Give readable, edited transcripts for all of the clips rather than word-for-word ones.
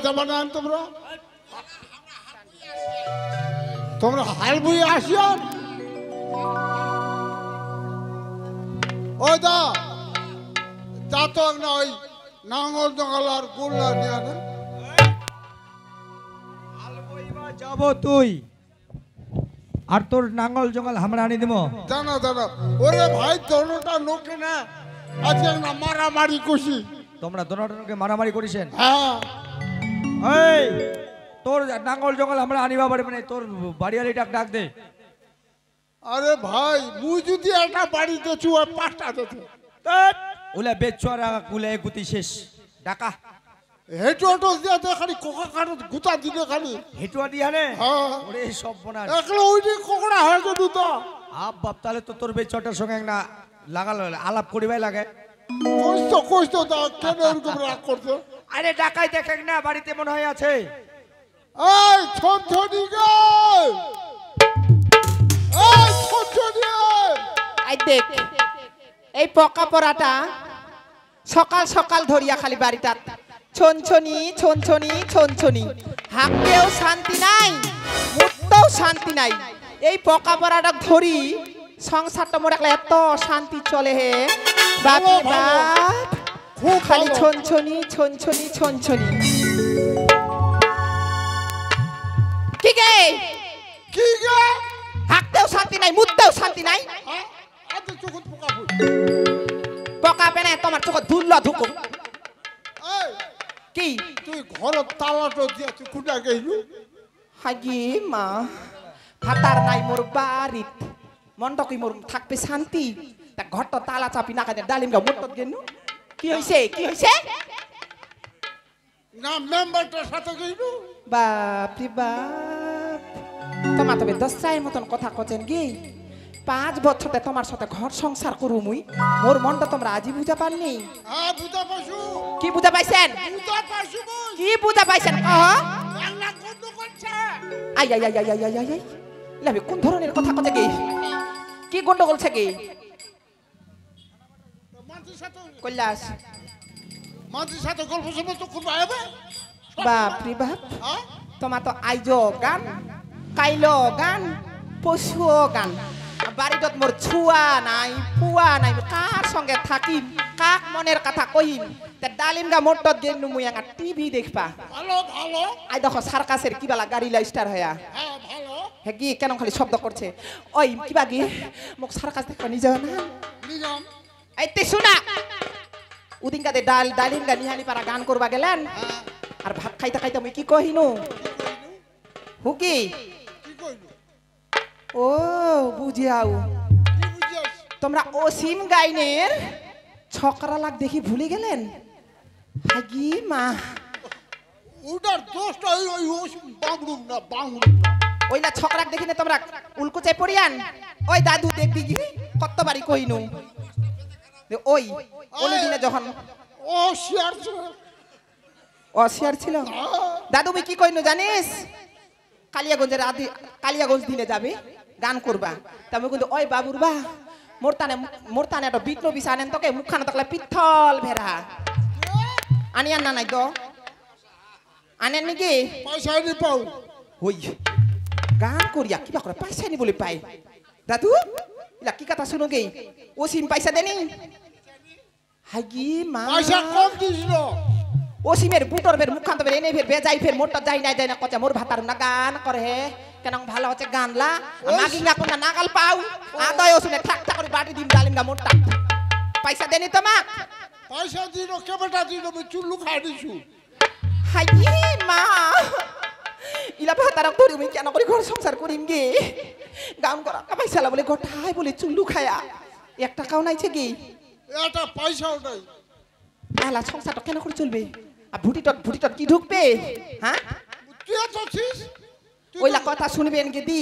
যাবা না তোমরা তোমরা হাল বই আসিও ওই দা যা তো না ওই নাঙ্গল জঙ্গল আর গোল্লা নিয়ে না যাব তুই আর তোর নাঙ্গল জঙ্গল আমরা আনি দেব জানা জানা ওরে ভাই দোনোটা লোকে না আজকে না মারামারি খুশি তোমরা দোনোটাকে মারামারি করিছেন হ্যাঁ এই তোর নাঙ্গল জঙ্গল আমরা আনিবা পারবে না তোর বাড়িয়ালিটাকে ডাক দে আরে ভাই মুই যদি একটা বাড়িতে চু আর পাঁচটা দিতে ওলা বেচুয়ারা কুলে গুতি শেষ ডাকা হেঁটো দিয়ে খালি কোকা কাটো গুতা দিলে খালি হেটুয়া দিয়া নে হ্যাঁ ওরে সব বনা একলা ওইটি কোকড়া হয়ে গেল তো আপ বাপ তাহলে তো তোর বেচুয়াটার সঙ্গে একটা লাগাল আলাপ করিবাই লাগে কইতো দা কেন এরকম রাগ করছো আরে ডাকাই দেখেন না বাড়িতে মনে হয় আছে এই ছনছনি গে এই ছনছনি আই দেখ এই পকা পড়াটা সকাল সকাল ধরিয়া খালি বাড়িটা ছনছনি ছনছনি ছনছনি হাঁকতেও শান্তি নাই মুখতেও শান্তি নাই এই পকা পড়াটা ধরি সংসারটা মোর একলা এত শান্তি চলে হে বাপ রে বাপ খুব খালি ভালো। ছনছনি ছনছনি ছনছনি কি গে কি গে হাঁকতেও শান্তি নাই মুখতেও শান্তি নাই হ্যাঁ আতে চোখত পোকা ফুল পকা পেনে তোমার চোখ ধুলল ধুকো এই কি তুই ঘরত তালাটো দিয়া তুই কুটা গেলু হাগি মা ভাতার নাই মোর বাড়িত মনটা কি মোর থাকবে শান্তি তা ঘরটা তালা চাপি না খাই ডালিম গা মোটত গেনু কি হইছে কি হইছে না মেম্বারটার সাথে গেলু বাপ রে বাপ তোমার তবে দশটার মতন কথা কছেন কি 5 বছরতে তোমার সাথে ঘর সংসার করু মুই মোর মনটা তোমরা আজি বুঝা পারনি হ্যাঁ বুঝা পাইছু কি বুঝা পাইছেন বুঝা পাইছু বই কি বুঝা পাইছেন কহ আল্লাহ কত করছে I I I I I I I লাভে কোন ধরনের কথা কথা কি গন্ডগোল থাকে মাঝির সাথে কৈলাস মাঝির সাথে গল্প সল্প তো করবা হবে বাপ রে বাপ হ্যাঁ তোমার তো আইজো গান কাইলো গান পশুও গান বাড়িত মোর ছুয়া নাই ফুয়া নাই কার সঙ্গে থাকিম কাক মনের কথা কইম তে ডালিম গা মোটত গেন মুই একটা টিভি দেখবা ভালো ভালো আই দেখো সার্কাসের কিবালা গাড়ি লাই স্টার হয়া হ্যাঁ ভালো হে কি কেন খালি শব্দ করছে ওই কিবা কি মোক সার্কাস দেখবা নিজে না নিজাম এই তে শুনা উদিনকাতে ডালিম গা নিহালি পারা গান করবা গেলেন হ্যাঁ আর ভাত খাইতে খাইতে আমি কি কহিনু হুকি কি কইলু ও বুঝিয়াও কি বুঝিস তোমরা অসীম গাইনের ছকরা লাগ দেখি ভুলে গেলেন হাগি মা ওটার দোষটা ওই ওই বাংলুম না বাংলুম না ওইলা ছকরাক দেখি না তোমরা উল্কুচে পড়িয়ান ওই দাদু দেখবি কি কত বাড়ি কইনু ওই ওই দিনে যখন ও শিয়ার অসিয়ার ছিল দাদু কি কইনু জানিস কালিয়াগঞ্জের কালিয়াগঞ্জ দিনে যাবে গান করবা তবে কিন্তু ওই বাবুর বা মোরতানে একটা বিটনো বিষ আনেন তোকে মুখখানা তকলে পিথল ভেড়া আনিয়ান না নাই তো আনেন নাকি পয়সা নি পাও ওই গান করিয়া কিবা করে পয়সা নি বলে পাই দাদু ইলা কি কথা শুনো গে ও সিম পয়সা দেনি হাগি মা পয়সা কম দিছিল ও সিমের বুটর বের মুখান তো বের এনে ফের বেজাই ফের মোটটা যাই না কচা মোর ভাতার না গান করে হে কেন ভালো হচ্ছে গানলা মাগি না কোন নাগাল পাও আদায় ও শুনে ঠাক ঠাক করে বাটি দিম ডালিম গা মোটটা পয়সা দেনি তো মা পয়সা দিল কেবটা দিল আমি চুল্লু খাই দিছু হাগি মা ইলা ভাতার ধরি আমি কেন করে ঘর সংসার করিম গে গান করা পয়সালা বলে গোটাই বলে চুল্লু খায়া 1 টাকাও নাইছে কি এটা পয়সাও নাই এলা সংসারটা কেন করে চলবে আর ভুটিটট কি ঢুকবে হ্যাঁ তুই আছিস ওইলা কথা শুনবেন গে দি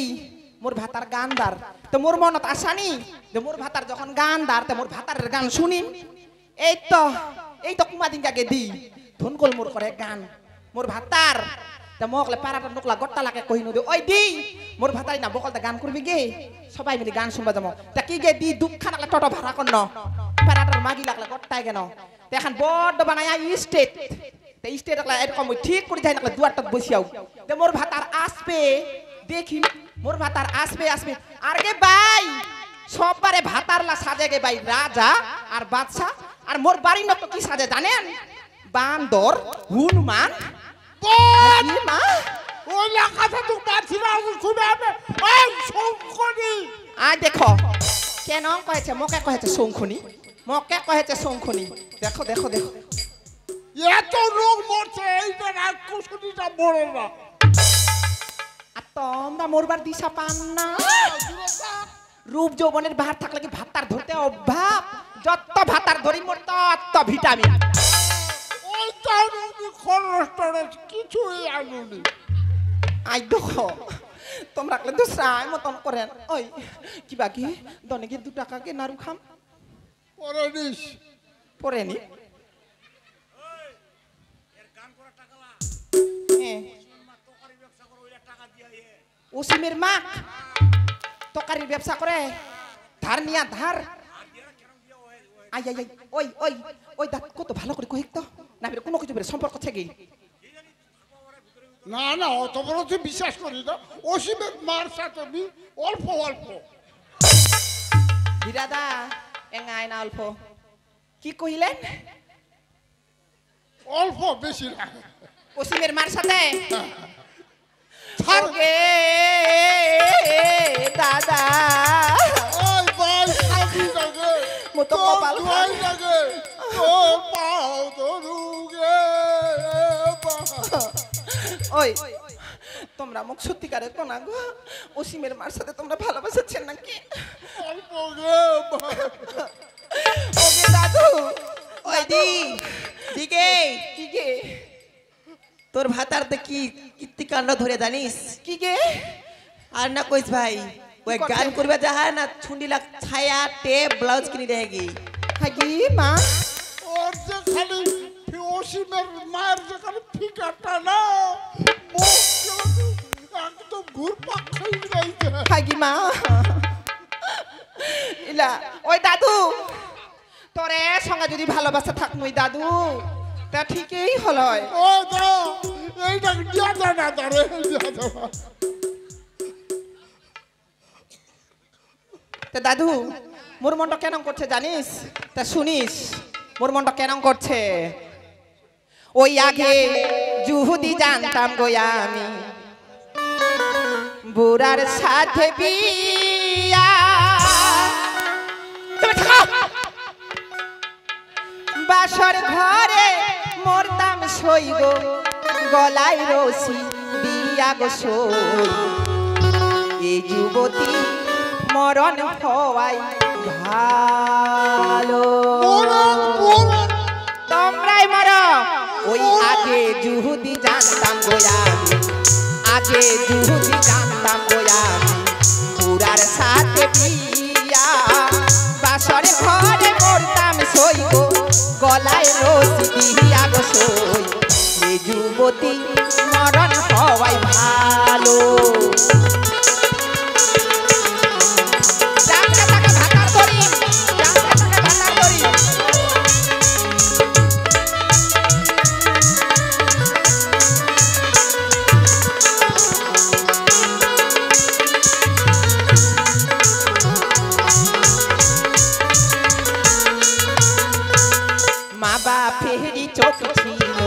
মোর ভাতার গানদার তো মোর মনত আসানি যে মোর ভাতার যখন গানদার তো মোর ভাতারের গান শুনিম এই তো কুমাদিন গে দি ধনকল মোর করে গান মোর ভাতার তা মকলে পারাটা নকলা গট্টা লাগে কহিনু দে ওই দি মোর ভাতাই না বকলতে গান করবি গে সবাই মিলে গান শুনবা যাবো তা কি গে দি দুঃখা লাগলে টটো ভাড়া করন পারাটার মাগি লাগলে গট্টাই কেন এখন বড় বানায়া স্টেট তে স্টেট একলা এরকম ঠিক করে যাই না দুয়ারটা বসিয়াও তে মোর ভাতার আসবে দেখি মোর ভাতার আসবে আসবে আর গে ভাই সববারে ভাতারলা সাজে গে ভাই রাজা আর বাদশা আর মোর বাড়ির লোক কি সাজে জানেন বান্দর হনুমান মা ওই কথা তো পারছি না শুনে হবে এই শঙ্করী আয় দেখো কেন কয়েছে মোকে কয়েছে শঙ্খনি মোকে কয়েছে শঙ্খনি দেখো দেখো দেখো এত লোক মরছে এইটা রাক্ষসনীটা মরে না আর তোমরা মরবার দিশা পান না রূপ যৌবনের বাহার থাকলে কি ভাতার ধরতে অভাব যত ভাতার ধরি মোর তত ভিটামিন ওই তার খরচ টরচ কিছুই আনুনি আই দেখো তোমরা তো সাই মতন করেন ওই কি বাকি দনে কি 2 টাকা কে নারু খাম পরে নিস পরে নি ওসিমের মা তকারির ব্যবসা করে ধার নিয়া ধার আই আই আই ওই ওই ওই দাঁত কত ভালো করে কহিক তো না বের কোনো কিছু বের সম্পর্ক থেকে না না অত বড় তুই বিশ্বাস করি না অসীমের মার সাথে আমি অল্প অল্প বিরাদা এঙ্গাই না অল্প কি কইলেন অল্প বেশি না অসীমের মার সাথে ছাড় ওকে দাদা ওই ভাই খাবি লাগে মতো কপাল ভাই লাগে ও পাও ধরুগে ওই তোমরা মুখ সত্যিকারে কোনা গো অসীমের মার সাথে তোমরা ভালোবাসাচ্ছেন নাকি অল্প গে ওকে দাদু ওই দি দিকে কি গে তোর ভাতার কি কীর্তিকাণ্ড ধরে জানিস কি গে আর না কইস ভাই ওই করছে? গান করবে যাহা না ছুন্ডি লাগ ছায়া টেপ ব্লাউজ কিনে দেগি হাগি মা ওর যে খালি অসীমের মায়ের যে খালি ফিকারটা না একদম ঘুরপাক খাই যাইছে হাগি মা ইলা ওই দাদু তোরে সঙ্গে যদি ভালোবাসা থাকমুই দাদু তা ঠিকই হলয় ও দা এইটা দিয়া দা না তারে দিয়া দা তা দাদু মোর মনটা কেন করছে জানিস তা শুনিস মোর মনটা কেন করছে ওই আগে যদি জানতাম গো আমি বুড়ার সাথে বিয়া তুমি থাকো। বাসর ঘরে মরতাম সই গো গলায় রশি দিয়া গো সই এই যুবতী মরণ হওয়াই ভালো তোমরাই মরো ওই আগে যুহুদি জানতাম গোয়ামি আগে যুহুদি জানতাম গোয়ামি পুরার সাথে বিয়া বাসর ঘরে মরতাম সই গো গলায় রশি দিয়া গো সই এই যুবতী মরণ হওয়াই ভালো চোখ ছিল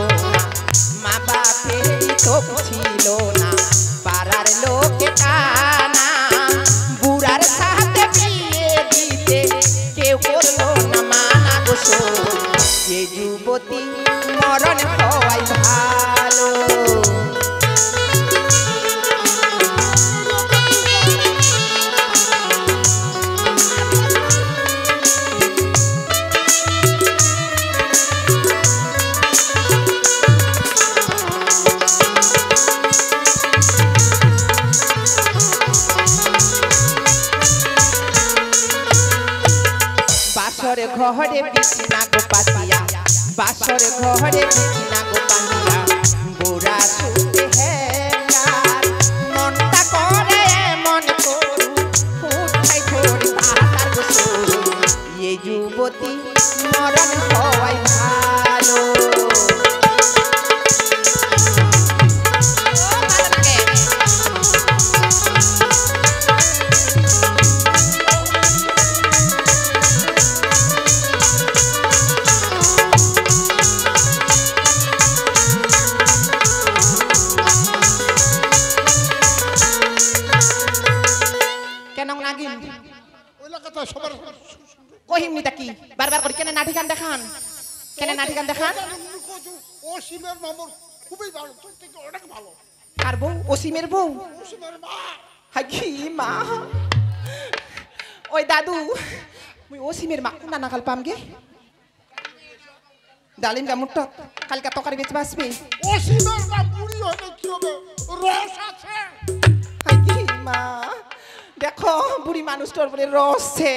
মা বাপের চোখ ছিল না পাড়ার লোকে কানা বুড়ার সাথে বিয়ে দিতে কেউ করলো না মানা গোসো যে যুবতী মরণ হওয়াই ভালো বাসর ঘরে বিছনা গো পাতিয়া বাসর ঘরে বিছনা গো পাতিয়া গোরা সুতে হেকার মনটা করে মন করু উঠাই ধরি ভাতার গো সরু এই যুবতী মরণ হওয়াই ভালো কহিমনিটা কি বারবার করে কেন নাটি গান দেখান কেন নাটি গান দেখান অসীমের মামর খুবই ভালো তোর থেকে অনেক ভালো আর বউ অসীমের বউ অসীমের মা হাই কি মা ওই দাদু মুই অসীমের মা কোন নাগাল পামগে ডালিম গামুট্ট কালকা তরকারি বেচ বাসবে অসীমের মা বুড়ি হলে কি হবে রস আছে হাই কি মা দেখো বুড়ি মানুষটার বলে রসছে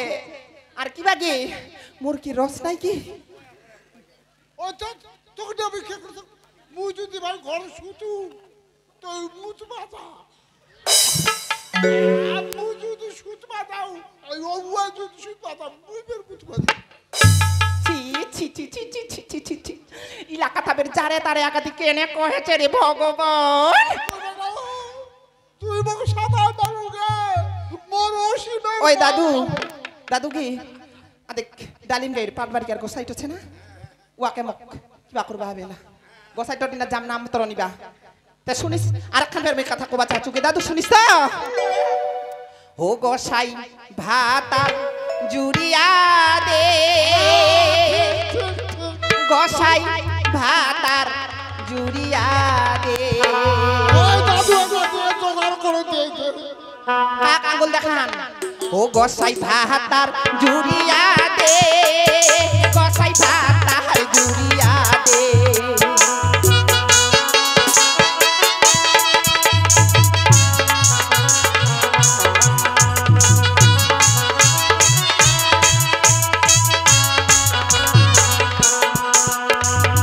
আর কি বাগে মোর কি রস নাই কি ও তো তোকে দেবে কে করতে মুই যদি ভাই ঘরে শুতু তো মুত বাতা মুই যদি শুত বাতাও এই ওয়া যদি শুত বাতা মুই বের মুত বাতা ছি ছি ছি ছি ছি ছি ছি ছি ছি ইলাকা তাবের জারে তারে আগাতি কেনে কহেছে রে ভগবান তুই আমাকে সাদা বালু গে মোর অসীমের ওই দাদু দাদু কি আদেক ডালিম গাইর পাটবার কি আর গোসাইট আছে না ওয়াকে মক কিবা করবা হবে না গোসাইট দিনা জাম নাম তোর নিবা তে শুনিস আরেকখান ফের মে কথা কবা চাচুকে দাদু শুনিস তো ও গোসাই ভাতা জুড়িয়া দে গোসাই ভাতার জুড়িয়া দে ওই দাদু আমাকে জোগাড় করে দিয়েছে কাক আঙ্গুল দেখান ও গোসাই ভাতার জুড়িয়া দে গোসাই ভাতার জুড়িয়া দে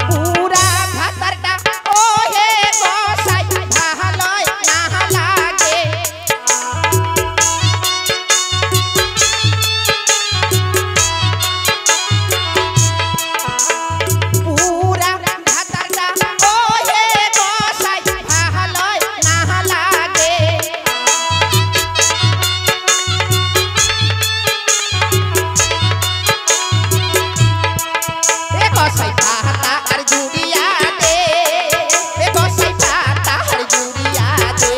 পুরা ভাতারটা ও হে গোসাই ভালোই না লাগে পুরা ভাতারটা ও হে গোসাই ভালোই না লাগে এ গোসাই ভাতার জুড়িয়া দে এ গোসাই ভাতার জুড়িয়া দে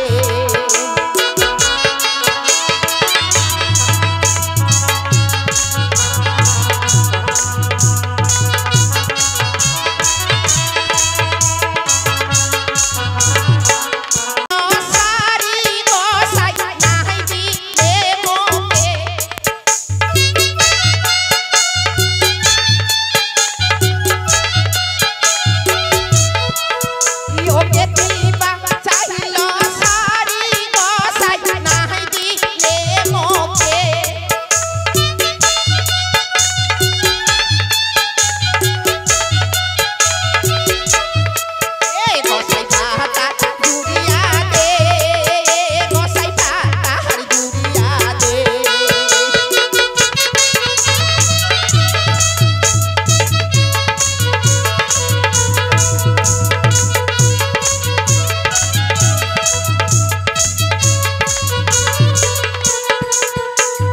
সারি গোসাই নাহি দিলে মোকে ইয়োকে দিবা চাইল সারি গোসাই নাহি দিলে মোকে এ গোসাই ভাতার জুড়িয়া দে গোসাই ভাতার জুড়িয়া দে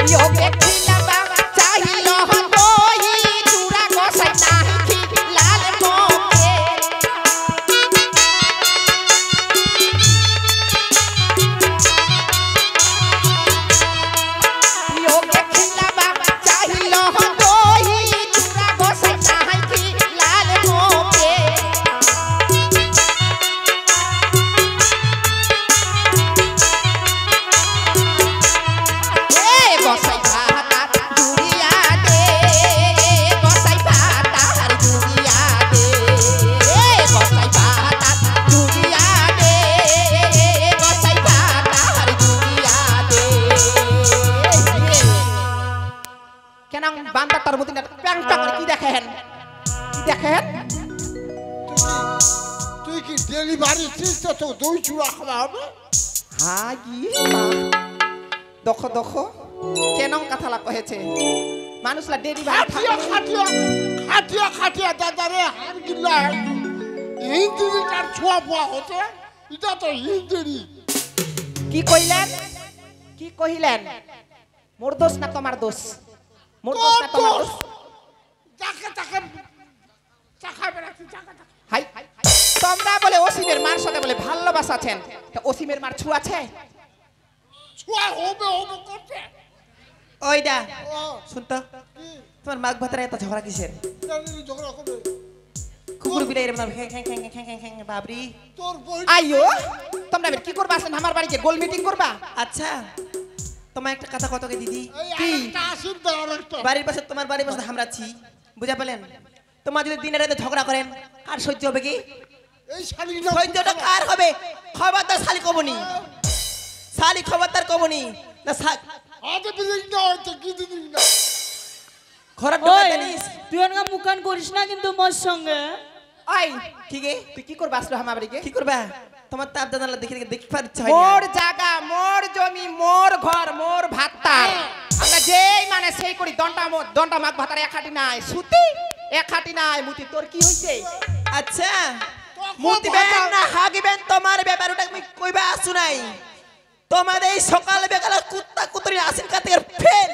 ইয়োকে খিলাবা চাইল দই চূড়া গোসাই নাহি লাল মোকে ইয়োকে খিলাবা চাইল দই চূড়া গোসাই নাহি লাল মোকে এ গোসাই ভাতার জুড়িয়া দে গোসাই ভাতার জুড়িয়া দে এ গোসাই ভাতার জুড়িয়া দে গোসাই ভাতার জুড়িয়া দে কেন বান্দা তার মধ্যে প্যাং প্যাং করে কি দেখেন তুই কি ডেলিভারি সিস্টেম তো দই চূড়া খাওয়া হবে হাগি মা দেখো দেখো কেন কথালা কহেছে মানুষলা ডেলিভারি খাটিয়া খাটিয়া খাটিয়া খাটিয়া দাদারে হার গিল্লা ইঞ্জিনিটার ছোঁয়া পোয়া হতে এটা তো ইঞ্জিনি কি কহিলেন মোর দোষ না তোমার দোষ মোর দোষ না তোমার দোষ যাকে তাকে চাকা বেড়াচ্ছি চাকা চাকা হাই তোমরা বলে অসীমের মার সাথে বলে ভালোবাসা আছেন তা অসীমের মার ছু আছে ছোঁয়া হবে হবে করতে ওইটা ও শুনতো কি তোমার মাঘ ভাতারে এত ঝগড়া কিসের জানি ঝগড়া করে কুকুর বিলাই এরকম খ্যাং খ্যাং খ্যাং খ্যাং খ্যাং খ্যাং বাবরি তোর বই আইও তোমরা এবার কি করবা আসেন আমার বাড়িতে গোল মিটিং করবা আচ্ছা তোমার একটা কথা কতকে দিদি এই কি? আরেকটা আসুন তো আরেকটা বাড়ির পাশে তোমার বাড়ির পাশে হামরাচ্ছি বুঝা পেলেন তোমার যদি দিনের রাতে ঝগড়া করেন কার সহ্য হবে কি এই শালিটা সহ্যটা কার হবে খবরদার শালি কবনি শালি খবরদার কবনি না আজে বিলিং না হচ্ছে কি দিন না ঘরের ওই ঢোকা জানিস তুই অনগা মুখান করিস না কিন্তু মোর সঙ্গে ওই কি গে তুই কি করবা আসলো আমার বাড়িতে কি করবা তোমার তাপ দাদা দেখে দেখে দেখি পার ইচ্ছা হয় মোর না জায়গা মোর জমি মোর ঘর মোর ভাতার আমরা যেই মানে সেই করি দন্টা মাগ ভাতার একাটি নাই সুতি একাটি নাই মুতি তোর কি হইছে আচ্ছা মুতিবেন না হাগিবেন তোমার ব্যাপার ওটা আমি কইবা আসু নাই তোমার এই সকাল বেকালে কুত্তা কুতরি আসেন কাতে ফেল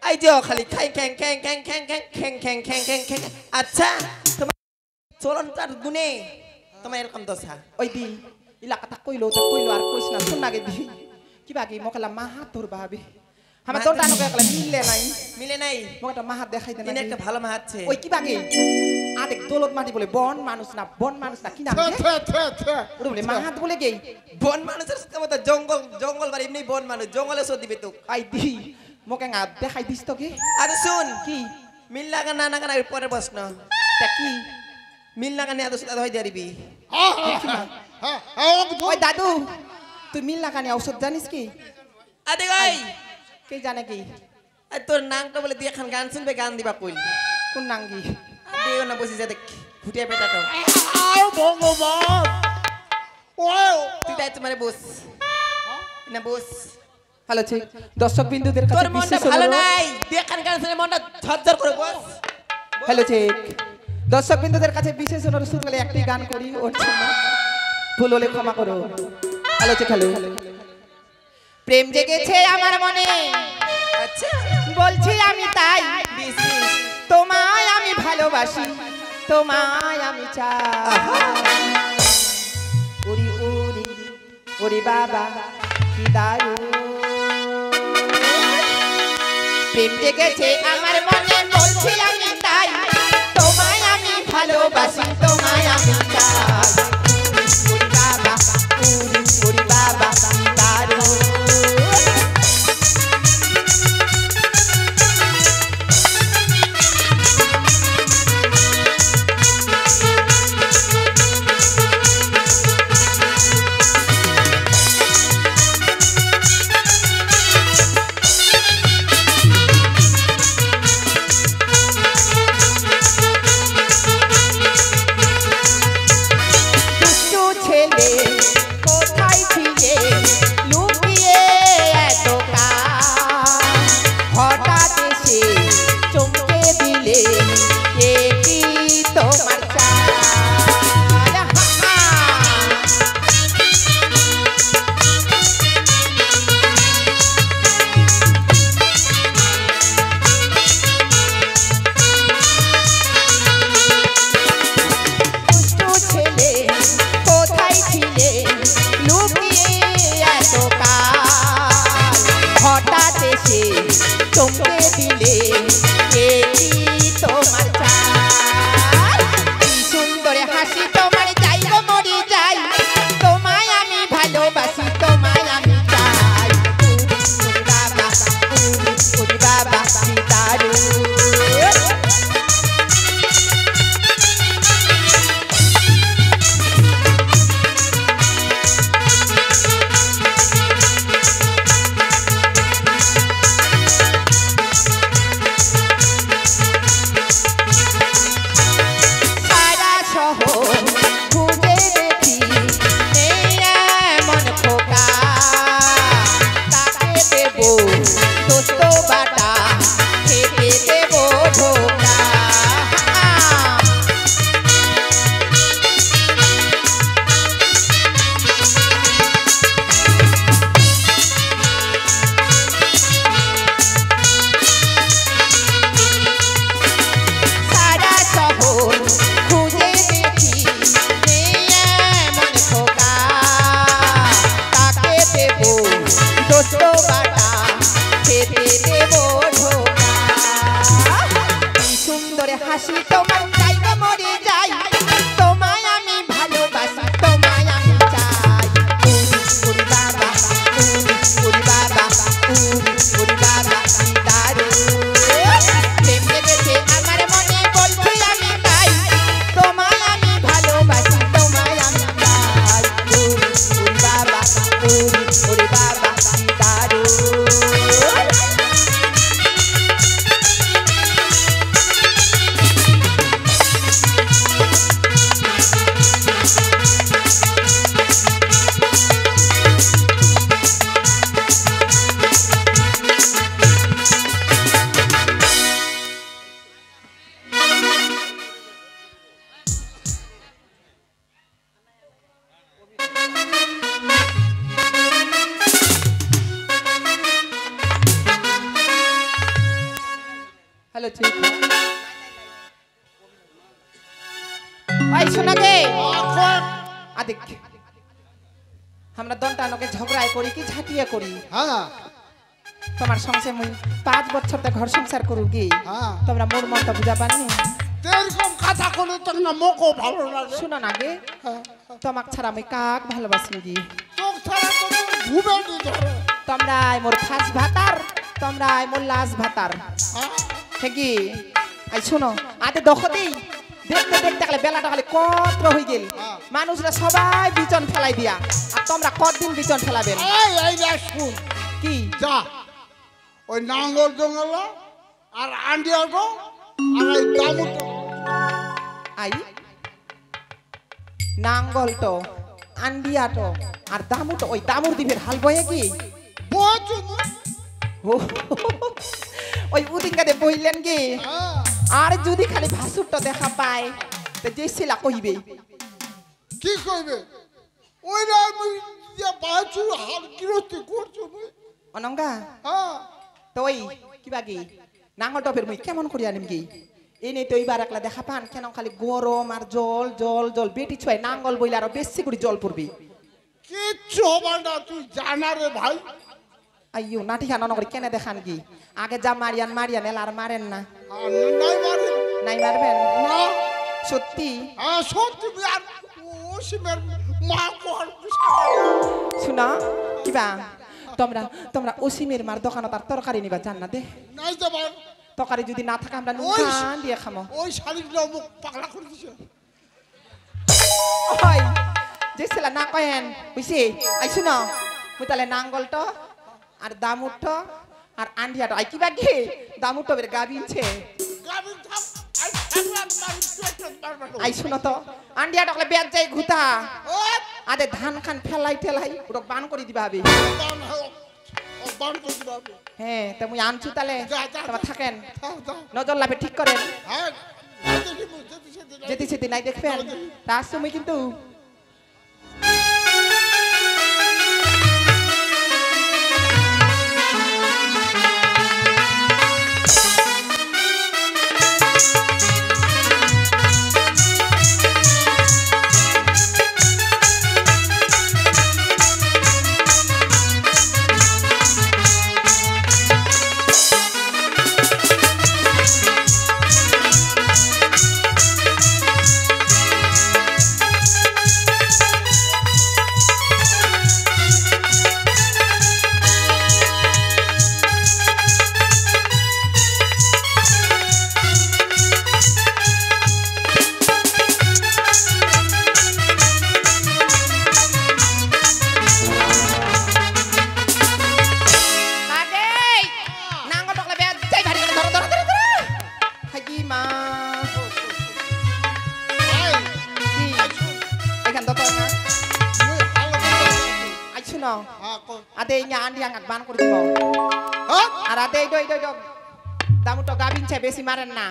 আই যে খালি খাই খ্যাং খ্যাং খ্যাং খ্যাং খ্যাং খ্যাং খ্যাং খ্যাং খ্যাং খ্যাং আচ্ছা তোমার চলনটার গুণে তোমার এরকম দশা ওই দি ইলাকাটা কইলো আর কইছ না শুন নাগে দি কি বাকি মকলা মাহা তোর ভাবি আমার দন্টা নকে একলা মিললে নাই মিলে নাই মকটা মাহা দেখাই দে দিনে না একটা ভালো মাহাচ্ছে ওই কি বাকি আদেক দৌলত মাটি বলে বন মানুষ না কি নাম রে? ওরে বলে মাহাত বলে গেই বন মানুষের সাথে মতো জঙ্গল বাড়ি এমনি বন মানুষ জঙ্গলে সো দিবে তো আই দি মকে না দেখাই দিস তো কি আরে শুন কি মিল লাগা না না এর পরের প্রশ্ন তা কি মিল লাগা নিয়ে আদর্শ হয়ে যাবি ওই দাদু তুই মিল লাগানি ঔষধ জানিস কি আরে ভাই কে জানে কি আর তোর নাংটা বলে তুই এখন গান শুনবে গান দিবা কইল কোন নাঙ্গি দিও না বসে যা দেখ ফুটিয়া পেটাটো ভগবান ও তুই তাই তোমার বস না বস হ্যালো ঠিক দর্শক বিন্দুদের তোর কাছে মনটা বিশেষ ভালো অনুরোধ নাই তুই এখন গান শুনে মনটা ঝরঝর করে বস হ্যালো ঠিক দর্শক বিন্দুদের কাছে বিশেষ অনুরোধ শুধু বলে একটি গান করি ওর জন্য ভুল হলে ক্ষমা করো হ্যালো ঠিক হ্যালো প্রেম জেগেছে আমার মনে আচ্ছা বলছি আমি তাই বিশ বিশ তোমায় আমি ভালোবাসি তোমায় আমি চাই উড়ি উড়ি উড়ি বাবা কি দারুণ প্রেম জেগেছে আমার মনে বলছি আমি তাই তোমায় আমি ভালোবাসি তোমায় আমি চাই উড়ি বাবা উড়ি বাবা কি দারুণ ওই শোনা গে এখন আদিক আমরা দন্টানকে ঝগড়াই করি কি ঝাঁটিয়ে করি হ্যাঁ তোমার সংসার মুই 5 বছর তে ঘর সংসার করু কি হ্যাঁ। তোমরা মোর মনটা বুঝা পারনি এরকম কথা কোনো তো না মোকো ভালো লাগে শুনো না গে তোমাক ছাড়া আমি কাক ভালোবাসি কি চোখ ছাড়া তো ঘুমে নি ধরে তোমরাই মোর ফাঁস ভাতার তোমরাই মোর লাশ ভাতার হ্যাঁ হে কি আই শুনো আতে দখতেই দেখতে দেখতে গেলে বেলাটা খালি কত হয়ে গেল মানুষরা সবাই বিচন ফেলাই দিয়া আর তোমরা কতদিন বিচন ফেলাবেন এই যা শুন কি যা ওই নাঙ্গল জঙ্গল আর আন্ডিয়াটো আর এই দামুটো আই নাঙ্গলটো আন্ডিয়াটো আর দামুটো ওই দামুর দ্বীপের হাল বয়ে কি বচু ও, ওই উদিনকাতে বইলেন কি হ্যাঁ আর যদি খালি ভাসুরটা দেখা পায় তো যে শিলা কইবে কি কইবে ওই না আমি যে বাচু হাল কিরতি করছো মুই অনঙ্গা হ্যাঁ তো ওই কিবা কি নাঙ্গল টপের মুই কেমন করি আনিম কি এনে তো এইবার একলা দেখা পান কেন খালি গরম আর জল জল জল বেটি ছয় নাঙ্গল বইলে আরো বেশি করে জল পড়বি কিচ্ছু হবে না তুই জানা রে ভাই আইয়ো নাটি খান করে কেনে দেখান কি আগে যা মারিয়ান মারিয়ান এলা আর মারেন না আর নাই মারে নাই মারবেন না সত্যি হ্যাঁ সত্যি আর ওসিমের মা কোয়ার শুনা কিবা তোমরা তোমরা অসীমের মার দোকানে তার তরকারি নিবা জান না দে নাই যাবার তরকারি যদি না থাকে আমরা নুন ওই খান দিয়ে খামো ওই শাড়িগুলো মুখ পাগলা করে দিছে ওই যে ছেলে না কয়েন বুঝছি আই শুনো মুই তাহলে নাঙ্গলটো আর দামুটো আর আন্ডিয়াটো আই কিবা কি দামুটো বের গাবিনছে গাবি থাম আই থাকলাম মারি পেটে মারবা আই শুনো তো আন্ডিয়াটো কলে বেদ যাই ঘুতা ও আদে ধান খান ফেলাই ঠেলাই ওটা বান করে দিবা হবে বান হোক ও বান করে দিবা হ্যাঁ তা মুই আনছু তাহলে যা, যা, তোমার যা। থাকেন থাম থাম নজর লাভে ঠিক করেন হ্যাঁ যেতে দিব যেতে যেতে সেতে নাই দেখবেন তা আসছো মুই কিন্তু ade nya andi angkat ban করে দিব হ্যাঁ আর ade দই দামু তো গাবিনছে বেশি মারেন না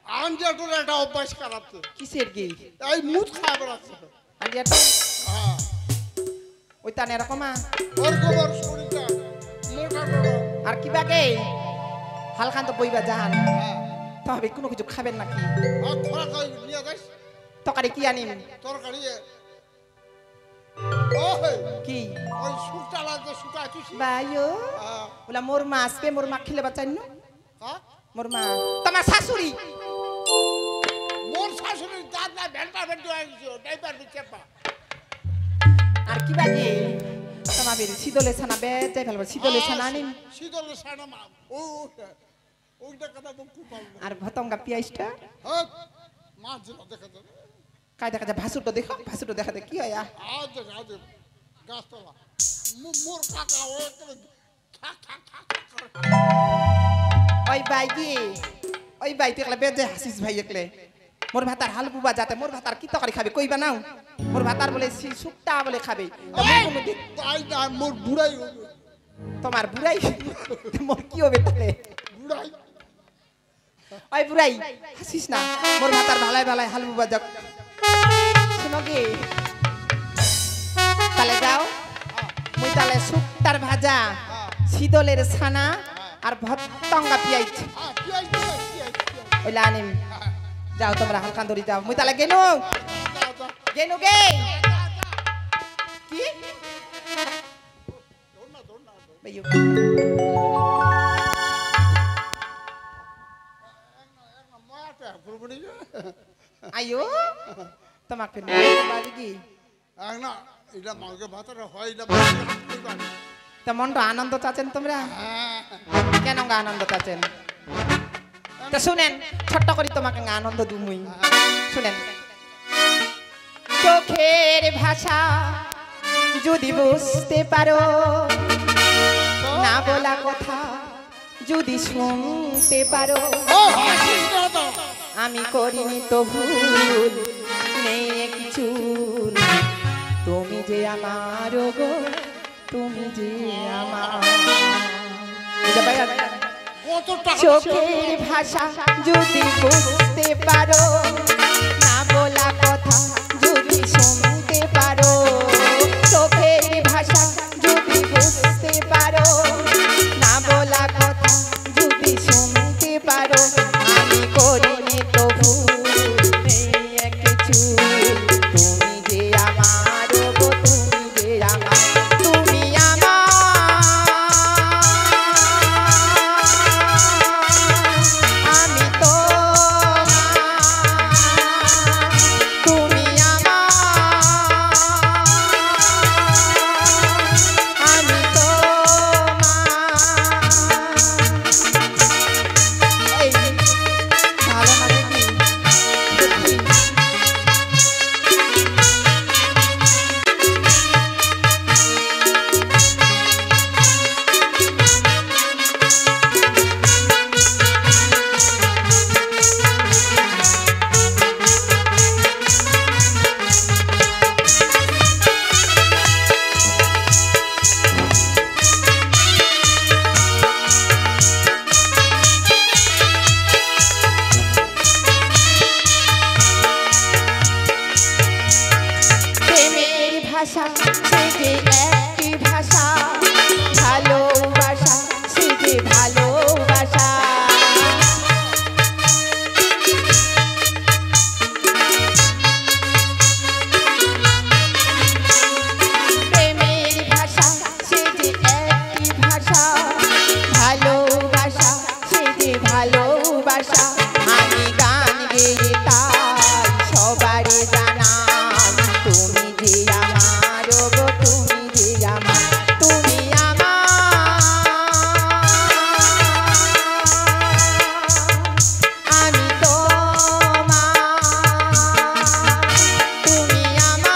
আঞ্জা তো একটা অভ্যাস করাচ্ছে কিসের কি এই মুখ খারাপ রাখছে আন্ডিয়া তো হ্যাঁ ওই তানে এরকম ওর গোবর শরীরটা মোটা বড় আর কি বাগে হালখান তো বইবা জাহান হ্যাঁ তবে কোনো কিছু খাবেন নাকি আর খোরা খাই নিয়ে যাস তরকারি কি আনিম তরকারি ওই কি ওই সুটা লাগে সুটা তুই বায়ো হ্যাঁ বলা মোর মা আসবে মোর মা খেলে বাঁচাইন হ্যাঁ মোর মা তোমার শাশুড়ি মোর শাশুড়ি দাদা ভেন্টা ভেন্টা হয়ে গেছে ডাইপার চেপা আর কি বাগে তোমার বেরি শীতলে ছানা বেচাই ফেলবো শীতলে ছানা আনিম শীতলের সানা মা ও ওইটা কথা মুখ খুব ভালো আর ভতঙ্গা পেঁয়াজটা হ্যাঁ মাছ দেখা যাবে কাই দেখা যায় ভাসুরটা দেখো ভাসুরটা দেখাতে কি হয় আজ গাছতলা মোর কাকা ও থাক থাক থাক ওই বাই কি ওই বাই তুই একলা বেজে হাসিস ভাই একলে মোর ভাতার হাল বুবা যাতে মোর ভাতার কি তরকারি খাবে কই বানাও মোর ভাতার বলে সুপটা বলে খাবে তাই না মোর বুড়াই হবে তোমার বুড়াই মোর কি হবে তাহলে বুড়াই ওই বুড়াই হাসিস না মোর ভাতার ভালাই ভালাই হাল বুবা যাক শুনো কি তাহলে যাও মুই তাহলে সুপটার ভাজা শীতলের ছানা আর ভত্তঙ্গা পিয়াইছ পিয়াজ ওইলা আনিম যাও তোমরা হালকান ধরি যাও মুই তালে গেনু গেনু গে কি বেয়ু মাটা ফুরবনি আয়ো তোমাকে নিয়ে বাড়ি কি না এটা মাকে ভাতারে হয় এটা তেমন আনন্দ চাচ্ছেন তোমরা হ্যাঁ কেন আনন্দ চাচ্ছেন তো শুনেন ছোট্ট করে তোমাকে আনন্দ দুমুই শুনেন চোখের ভাষা যদি বুঝতে পারো না বলা কথা যদি শুনতে পারো ও হাসিস না তো আমি করিনি তো ভুল নেই কিছু তুমি যে আমার গো তুমি যে আমার কত টাকা চোখের ভাষা যদি বুঝতে পারো না বলা কথা যদি শুনতে পারো চোখের ভাষা যদি বুঝতে পারো না বলা কথা যদি শুনতে পারো আমি করিনি তো ভুল নেই কিছু তুমি যে আমার গো তুমি যে আমার তুমি আমি তো তুমি আমি তো এই ভালো লাগে কি প্রেমের ভাষা সে যে একটি ভাষা ভালোবাসা সে যে ভালোবাসা প্রেমের ভাষা সে যে একটি ভাষা ভালোবাসা সে যে ভালোবাসা আমি গান গেয়ে তাই সবারই জানাই তুমি যে আমার গো তুমি যে আমার তুমি আমি তোমার তুমি আমি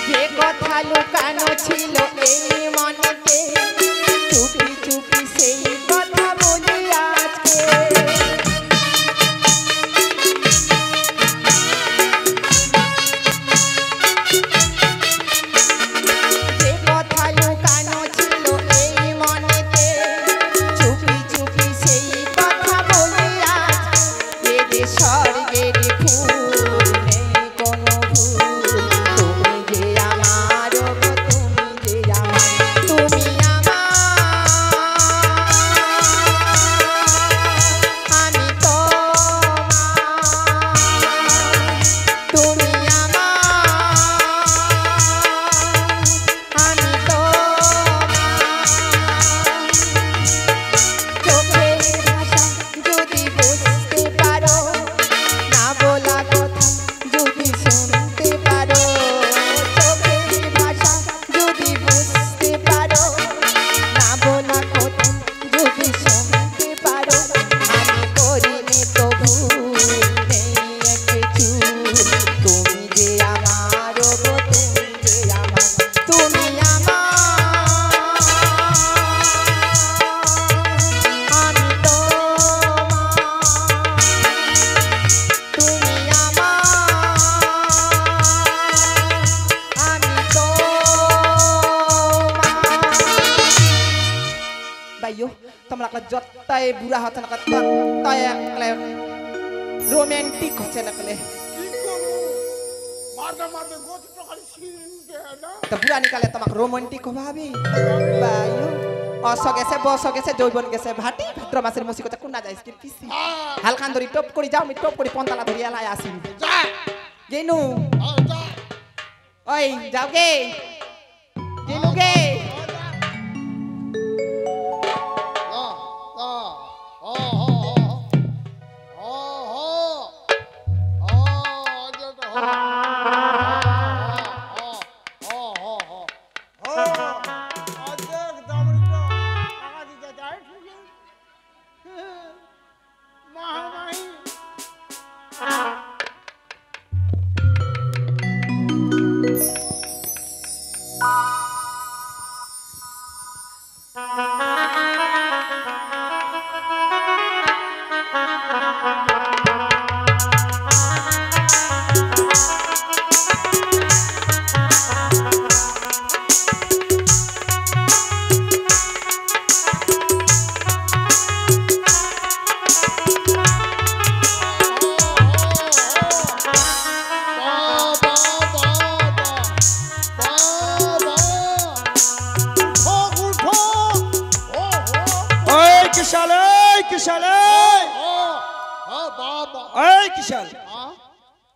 যে কথা লুকানো ছিল এই মনেতে চুপি চুপি সেই কথা বলি আজকে যে কথা লুকানো ছিল এই মনেতে চুপি চুপি সেই কথা বলি আজকে এ যে স্বর্গের ফুল নেই কোনো ভুল তুমি যে আমার গো তুমি যে আমার তোমরা যতটাই বুড়া হচ্ছে না ততটাই রোমান্টিক হচ্ছে না কলে কি করবো মাঝে মাঝে গতি প্রকার ছিনতে না তো বুড়া নিকালে তোমাকে রোমান্টিক ভাবি বায়ু অস গেছে বস গেছে জৈবন গেছে ভাটি ভাদ্র মাসের মুসিকতা কুন্ডা যায় স্কিপ পিসি হালকান ধরি টপ করে যাও মি টপ করে পন্তালা ধরি এলাই আসি যা গেনু যা ওই যাও গে গেনু গে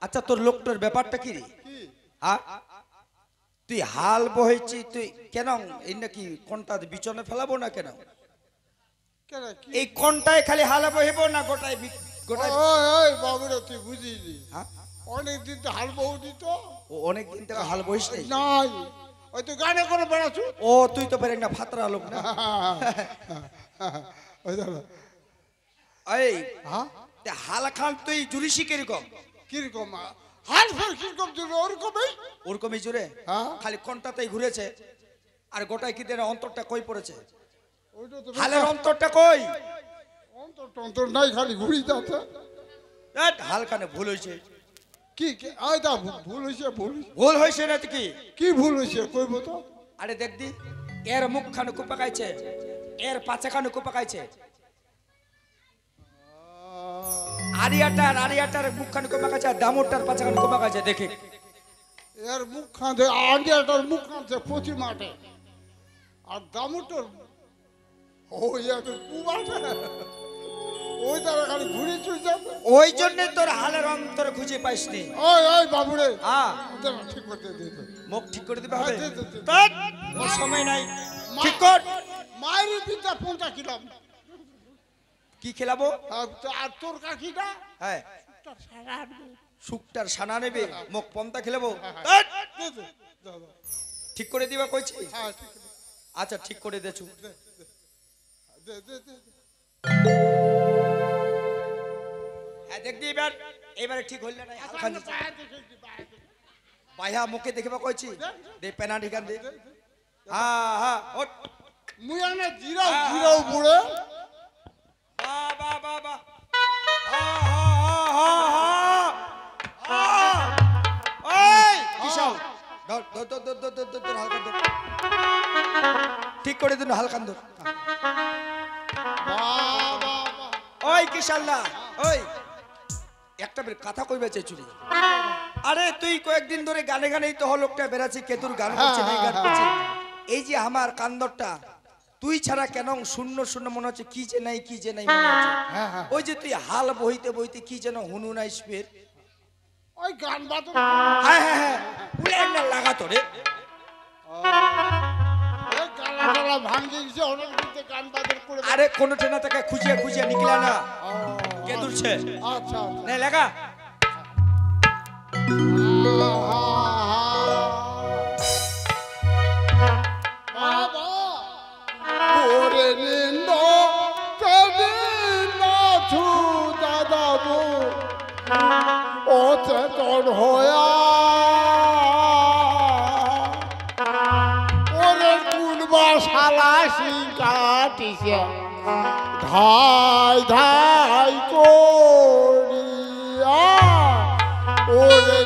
আচ্ছা তোর লোকটার ব্যাপারটা কি রে তুই হাল বহেছি তুই কেন এই নাকি কোনটা বিচনে ফেলাবো না কেন এই কোনটায় খালি হাল বহিব না গোটায় গোটায় ওই বাবুরা তুই বুঝিনি অনেকদিন তো হাল বহু দিত ও অনেকদিন থেকে হাল বহিস নাই ওই তো গানে করে বেড়াচ্ছু ও তুই তো পেরে না ফাতরা লোক না এই হাল খান তুই জুরিসি কিরকম কিরকম হাল ফের কিরকম জুড়ে ওরকমই ওরকমই জুড়ে খালি কোনটাতেই ঘুরেছে আর গোটায় কি দেনা অন্তরটা কই পড়েছে হালের অন্তরটা কই অন্তর নাই খালি ঘুরি যাচ্ছে হাল খানে ভুল হয়েছে কি আয় দা ভুল হয়েছে ভুল হয়েছে না কি কি ভুল হয়েছে কইব তো আরে দেখ দি এর মুখ খানে কুপাকাইছে এর পাছে খানে কুপাকাইছে আরিয়াটার মুখ খানে কুপাকাইছে দামোরটার পাছে খানে কুপাকাইছে দেখে এর মুখ খানে আরিয়াটার মুখ খানে পচি মাঠে আর দামোরটার ওই এত কুবাটা ওই তারা খালি ঘুরে চলে যাবে ওই জন্য তোর হালের অন্তর খুঁজে পাইসনি ওই বাবুরে ঠিক করতে দে মুখ ঠিক করে দিবে হবে তোর সময় নাই ঠিক কর মায়ের পিতা ফোনটা কিলাম কি খেলাবো আর তোর কাকিটা হ্যাঁ শুকটার সানা নেবে মুখ পন্তা খেলাবো ঠিক করে দিবা কইছি আচ্ছা ঠিক করে দেছু দেখবি এবারে ঠিক হইল না বাইহা মুখে দেখিবা কইছি দে পেনা ঠিকান দে হ্যাঁ ওট মুই না জিরাও বুড়ে বা ওই কিশোর ধর হালকান ধর ঠিক করে দিন হালকান ধর ওই কিশাল্লা ওই একটা বের কথা কইবে চাইছুরি আরে তুই কয়েকদিন ধরে গানে গানেই তো লোকটা বেরাচ্ছি কেতুর গান করছে নাই গান করছে এই যে আমার কান্দরটা তুই ছাড়া কেন শূন্য শূন্য মনে হচ্ছে কি যে নাই মনে হচ্ছে ওই যে তুই হাল বইতে বইতে কি যেন হুনু নাই স্পের ওই গান বাদন হ্যাঁ পুলে একটা লাগা তোরে গালা ভাঙে গেছে অনেক দিতে গান বাদন করে আরে কোন ট্রেনা থেকে খুঁজিয়ে নিকলা না কে দূরছে আচ্ছা নে লাগা বাবা ওরে নিন্দ তেদিন ছু দাদাবু অচেতন হয়া ওরে কুলবা শালা শিকাটিছে ধাই করিয়া ওরে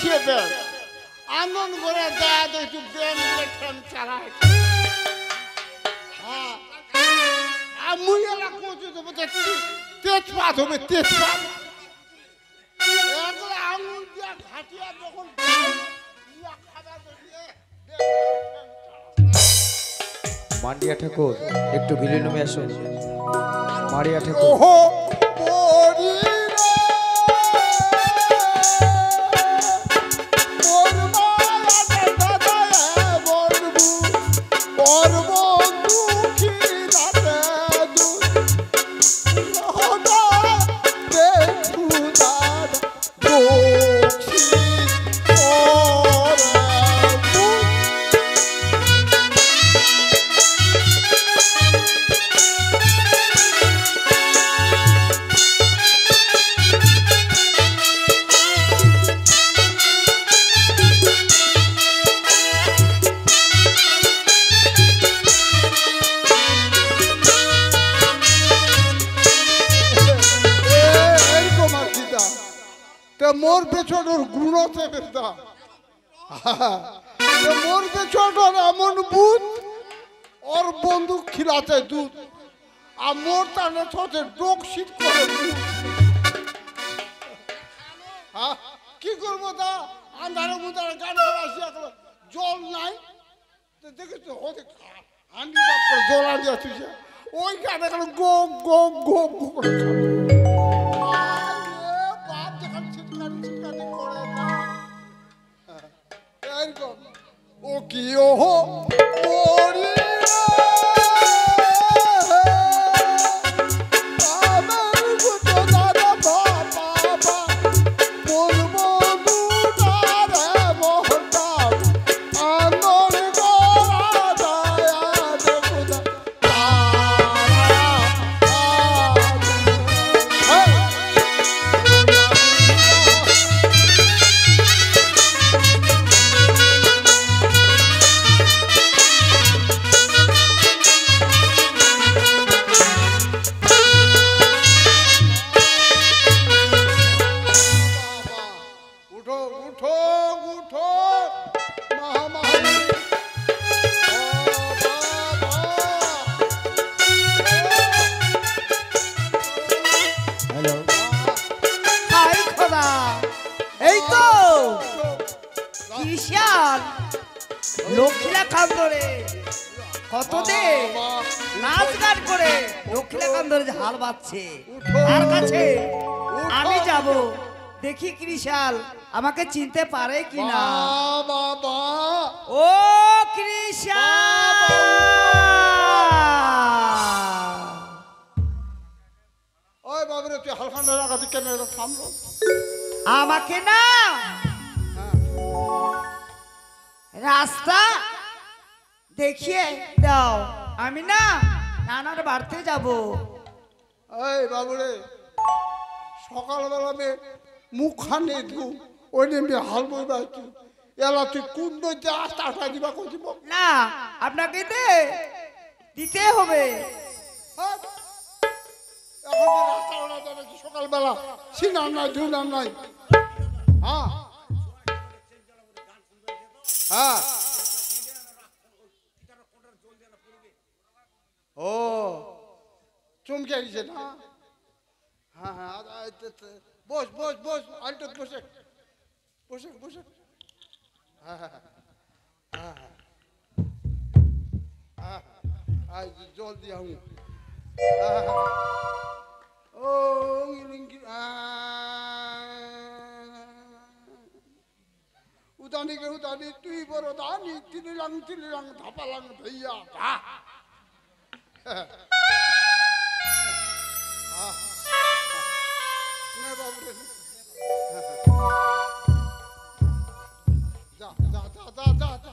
কিসে ব্যাগ আনন্দ করে দেয়া তো একটু ব্যাগ ট্রেন চালায় হ্যাঁ আর মুই এলা কোচে দেবো তেজপাত হবে তেজপাত এরপরে আঙুল দিয়া ঘাটিয়া যখন খাবার দিয়ে মান্ডিয়া ঠাকুর একটু ভিলে নেমে আসুন মারিয়া ঠাকুর ওহো পরি রে মোর মায়া দাদা বলবু পরব দুঃখী রাতে দুঃখা দেখু দাদা দুঃখী পরবু মোর পেছনের গুণ আছে বেদা মোর পেছনের এমন বুধ ওর বন্দুক খিলাতে দুধ আর মোর টানে ছোটে ডোক শীত করে দুধ হ্যাঁ কি করবো তা আন্ধারে মুদারে গান করে আসিয়া জল নাই দেখেছ হতে হান্ডি বাপ করে জল আনিয়া তুই ওই গানে গো গো গো গো করে ও কি ওহো পরি আমার গুতো দাদা বাবা বলব দুটারে মোহটা আনন্দ করা দয়া দেখুদা উঠো উঠো উঠো মহামারী হ্যালো হাই খোদা এই তো কিশান লক্ষ্মীলা কান্দরে কতদিন নাচ গান করে লক্ষ্মীলা কান্দরে যে হাল বাজছে তার কাছে আমি যাব দেখি কৃষাল আমাকে চিনতে পারে কিনা বাবা ও কৃষাল ওই বাবরে তুই হালকা লাগাতে কেন থামলো আমাকে না রাস্তা দেখিয়ে দাও আমি না নানার বাড়িতে যাব এই বাবুরে সকালবেলা মে মুখ খানে দিও ওই নেমে হাল বই বাইতু এলা তুই কোন নইতে আস্তে আস্তে দিবা কই দিব না আপনাকে দিতে হবে এখন যে রাস্তা ওরা যাবে কি সকালবেলা সিনার নাই ধুনার নাই হ্যাঁ হ্যাঁ ও চমকে গেছে না হ্যাঁ হ্যাঁ বস বস বস আলটো বসে বসে বসে হ্যাঁ হ্যাঁ হ্যাঁ হ্যাঁ হ্যাঁ জল দিয়া হুঁ ও উদানি কে উদানি তুই বড় দানি তিনি লাং ধাপা লাং ধইয়া যা যা যা যা যা